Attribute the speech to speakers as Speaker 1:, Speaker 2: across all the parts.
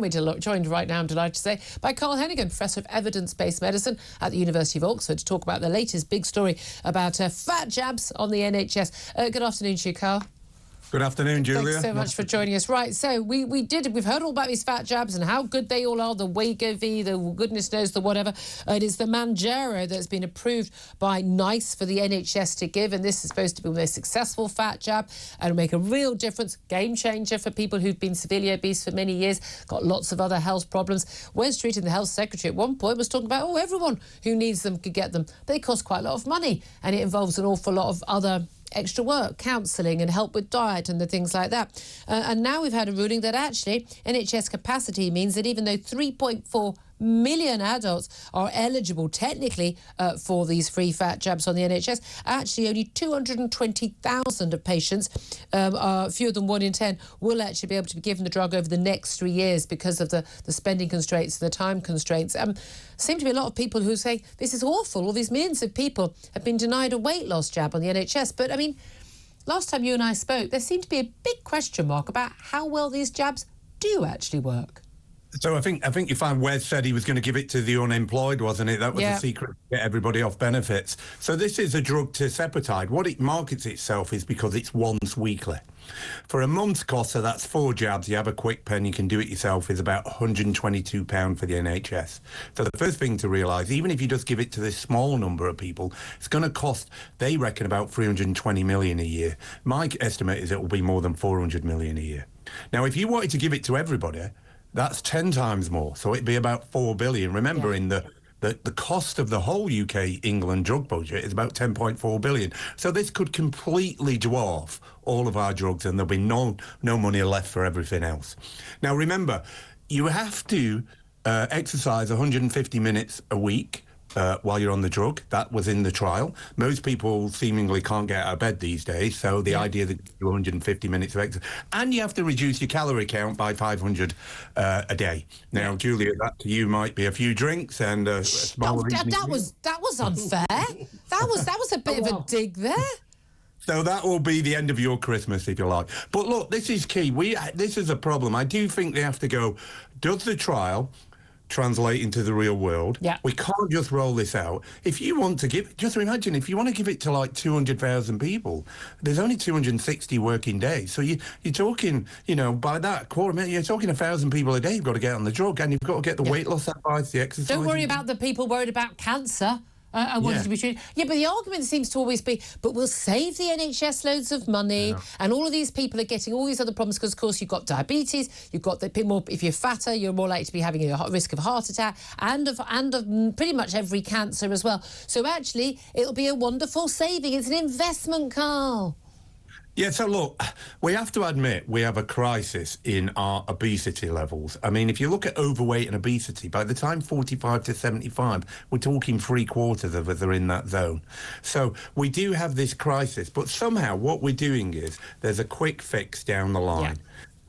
Speaker 1: We're joined right now, I'm delighted to say, by Carl Heneghan, Professor of Evidence-Based Medicine at the University of Oxford, to talk about the latest big story about fat jabs on the NHS. Good afternoon to you, Carl.
Speaker 2: Good afternoon, Julia.
Speaker 1: Thanks so much for joining us. Right, so we've heard all about these fat jabs and how good they all are, the Wegovy, the goodness knows the whatever. It is the Manjaro that's been approved by NICE for the NHS to give, and this is supposed to be the most successful fat jab and make a real difference, game changer for people who've been severely obese for many years, got lots of other health problems. Wes Street, the health secretary, at one point was talking about, everyone who needs them could get them. They cost quite a lot of money, and it involves an awful lot of other extra work, counselling and help with diet and the things like that. And now we've had a ruling that actually NHS capacity means that even though 3.4 million adults are eligible technically for these free fat jabs on the NHS, actually only 220,000 of patients, fewer than 1 in 10, will actually be able to be given the drug over the next 3 years because of the spending constraints, the time constraints. Seem to be a lot of people who say this is awful. All these millions of people have been denied a weight loss jab on the NHS. But I mean, last time you and I spoke, there seemed to be a big question mark about how well these jabs do actually work.
Speaker 2: So I think you find Wes said he was going to give it to the unemployed, wasn't it? That was the secret to get everybody off benefits. So this is a drug tirzepatide. What it markets itself is because it's once weekly. For a month's cost, so that's 4 jabs, you have a quick pen, you can do it yourself, is about £122 for the NHS. So the first thing to realise, even if you just give it to this small number of people, it's going to cost, they reckon, about 320 million a year. My estimate is it will be more than 400 million a year. Now, if you wanted to give it to everybody, that's 10 times more, so it'd be about 4 billion. Remember, in the cost of the whole UK England drug budget is about 10.4 billion. So this could completely dwarf all of our drugs, and there'll be no money left for everything else. Now remember, you have to exercise 150 minutes a week while you're on the drug. That was in the trial. Most people seemingly can't get out of bed these days, so the idea that you do 150 minutes of exercise, and you have to reduce your calorie count by 500 a day. Now, Julia, that to you might be a few drinks and a small.
Speaker 1: That was unfair. that was a bit of a dig there.
Speaker 2: So that will be the end of your Christmas, if you like. But look, this is key. This is a problem. I do think they have to go, does the trial translate into the real world? We can't just roll this out. If you want to give, just imagine, if you want to give it to like 200,000 people, there's only 260 working days. So you're talking, by that quarter million, you're talking 1,000 people a day who've got to get on the drug, and you've got to get the weight loss advice, the exercise.
Speaker 1: Don't worry about the people worried about cancer. I wanted to be treated. But the argument seems to always be, but we'll save the NHS loads of money, and all of these people are getting all these other problems because, of course, you've got diabetes, you've got more. If you're fatter, you're more likely to be having a risk of heart attack and of pretty much every cancer as well. So actually, it'll be a wonderful saving. It's an investment, Carl.
Speaker 2: Yeah, so look, we have to admit we have a crisis in our obesity levels. I mean, if you look at overweight and obesity, by the time 45 to 75, we're talking 3/4 of us are in that zone. So we do have this crisis, but somehow what we're doing is there's a quick fix down the line.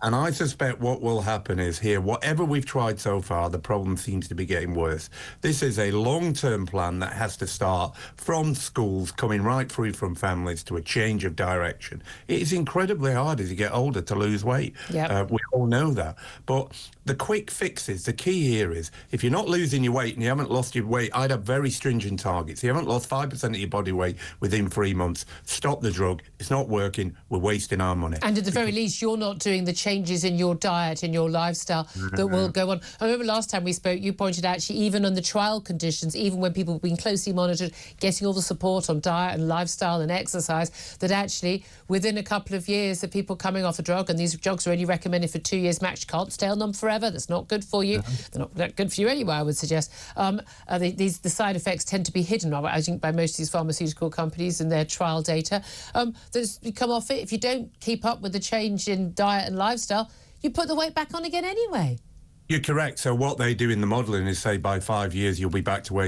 Speaker 2: And I suspect what will happen is here, whatever we've tried so far, the problem seems to be getting worse. This is a long-term plan that has to start from schools, coming right through from families to a change of direction. It is incredibly hard as you get older to lose weight. We all know that. But the quick fixes, the key here is, if you're not losing your weight and you haven't lost your weight, I'd have very stringent targets. You haven't lost 5% of your body weight within 3 months, stop the drug. It's not working. We're wasting our money.
Speaker 1: And at the very least, you're not doing the changes in your diet, in your lifestyle that will go on. I remember last time we spoke, you pointed out actually even on the trial conditions, even when people have been closely monitored, getting all the support on diet and lifestyle and exercise, that actually within a couple of years of people coming off a drug, and these drugs are only recommended for 2 years max, you can't stay on them forever. That's not good for you. They're not that good for you anyway, I would suggest. The side effects tend to be hidden, I think, by most of these pharmaceutical companies and their trial data. You come off it, if you don't keep up with the change in diet and lifestyle, you put the weight back on again anyway.
Speaker 2: You're correct. So what they do in the modelling is say by 5 years you'll be back to where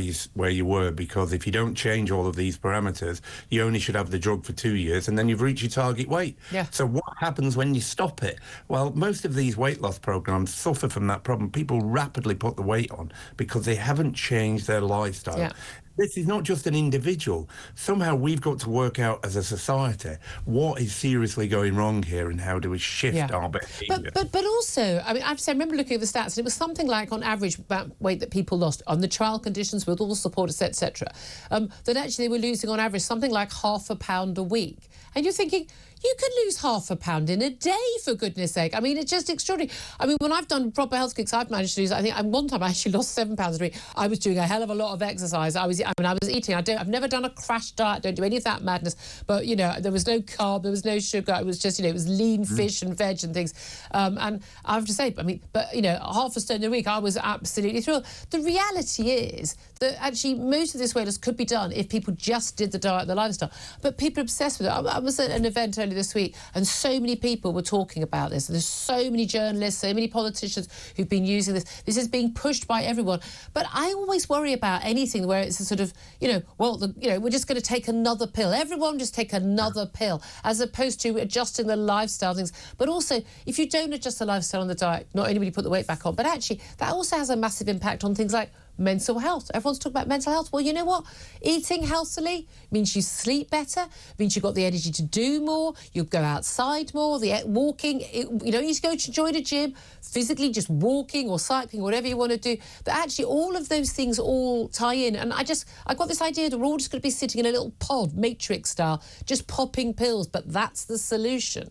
Speaker 2: you were, because if you don't change all of these parameters, you only should have the drug for 2 years and then you've reached your target weight. So what happens when you stop it? Well, most of these weight loss programs suffer from that problem. People rapidly put the weight on because they haven't changed their lifestyle. this is not just an individual. Somehow we've got to work out as a society what is seriously going wrong here and how do we shift our behaviour.
Speaker 1: But also, I mean, I have to say, I remember looking at the stats, and it was something like, on average, about weight that people lost on the trial conditions with all support, etc. That actually they were losing on average something like £0.5 pound a week. And you're thinking, you could lose £0.5 pound in a day, for goodness sake. I mean, it's just extraordinary. I mean, when I've done proper health kicks, I've managed to lose, I think one time I actually lost £7 a week. I was doing a hell of a lot of exercise. I was eating. I've never done a crash diet, don't do any of that madness. But, you know, there was no carb, there was no sugar. It was just, you know, it was lean fish and veg and things. And I have to say, I mean, but, you know, half a stone a week, I was absolutely thrilled. The reality is that actually most of this weight loss could be done if people just did the diet, the lifestyle. But people are obsessed with it. I was at an event earlier this week, and so many people were talking about this. There's so many journalists, so many politicians who've been using this. This is being pushed by everyone. But I always worry about anything where it's a sort of, you know, well, we're just going to take another pill. Everyone just take another pill, as opposed to adjusting the lifestyle things. But also, if you don't adjust the lifestyle on the diet, not only will you put the weight back on, but actually that also has a massive impact on things like mental health. Everyone's talking about mental health. Well, you know what? Eating healthily means you sleep better, means you've got the energy to do more, you'll go outside more, walking, you don't need to go to join a gym, physically just walking or cycling, whatever you want to do. But actually all of those things all tie in. And I've got this idea that we're all just going to be sitting in a little pod, Matrix style, just popping pills, but that's the solution.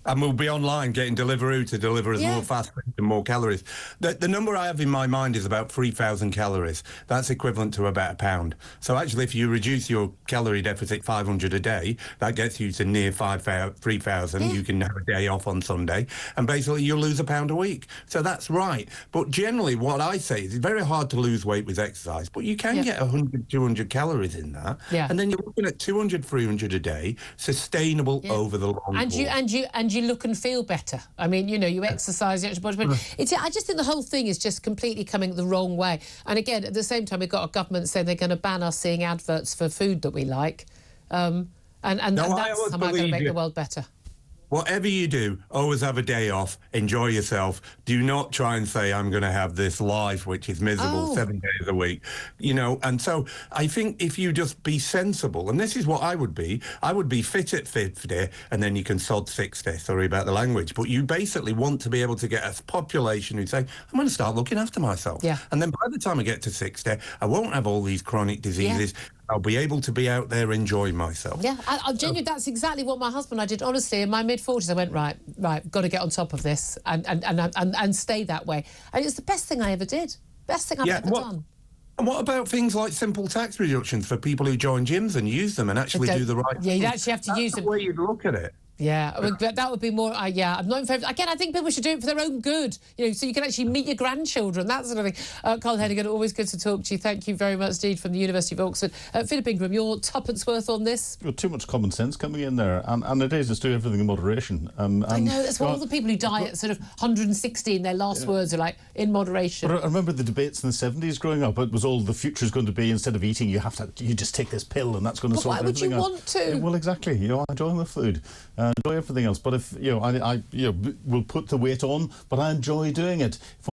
Speaker 2: And we'll be online getting Deliveroo to deliver us more fast food and more calories. The number I have in my mind is about 3,000 calories. That's equivalent to about £1. So actually, if you reduce your calorie deficit 500 a day, that gets you to near 3,000. You can have a day off on Sunday, and basically you'll lose £1 a week. So that's right. But generally, what I say is it's very hard to lose weight with exercise, but you can get 100, 200 calories in that. And then you're looking at 200, 300 a day, sustainable over the long haul.
Speaker 1: And you look and feel better. I mean, you know, you exercise, you actually, but I just think the whole thing is just completely coming the wrong way. And again, at the same time, we've got a government saying they're going to ban us seeing adverts for food that we like. And that's how I'm going to make the world better.
Speaker 2: Whatever you do, always have a day off, enjoy yourself. Do not try and say, I'm going to have this life, which is miserable 7 days a week. You know, and so I think if you just be sensible, and this is what I would be fit at 50, and then you can sod 60, sorry about the language, but you basically want to be able to get a population who say, I'm going to start looking after myself. And then by the time I get to 60, I won't have all these chronic diseases. I'll be able to be out there enjoying myself.
Speaker 1: I'm genuinely, that's exactly what my husband and I did. Honestly, in my mid-40s, I went, right, got to get on top of this and stay that way. And it's the best thing I ever did. Best thing I've ever done.
Speaker 2: And what about things like simple tax reductions for people who join gyms and use them and actually do the right thing?
Speaker 1: You'd actually have to use them.
Speaker 2: That's the way you'd look at it.
Speaker 1: I mean, that would be more, I'm not in favour. Again, I think people should do it for their own good, you know, so you can actually meet your grandchildren, that sort of thing. Carl Heneghan, always good to talk to you. Thank you very much indeed, from the University of Oxford. Philip Ingram, your tuppence worth on this?
Speaker 3: Well, too much common sense coming in there, and it is, just do everything in moderation.
Speaker 1: I know, that's what all the people who die at sort of 160 in their last words are like, in moderation.
Speaker 3: But I remember the debates in the 70s growing up. It was all the future's going to be, instead of eating, you just take this pill and that's going to sort everything out.
Speaker 1: Why would you want to?
Speaker 3: Well, exactly. You know, enjoy the food, enjoy everything else. But if, you know, I will put the weight on, but I enjoy doing it. If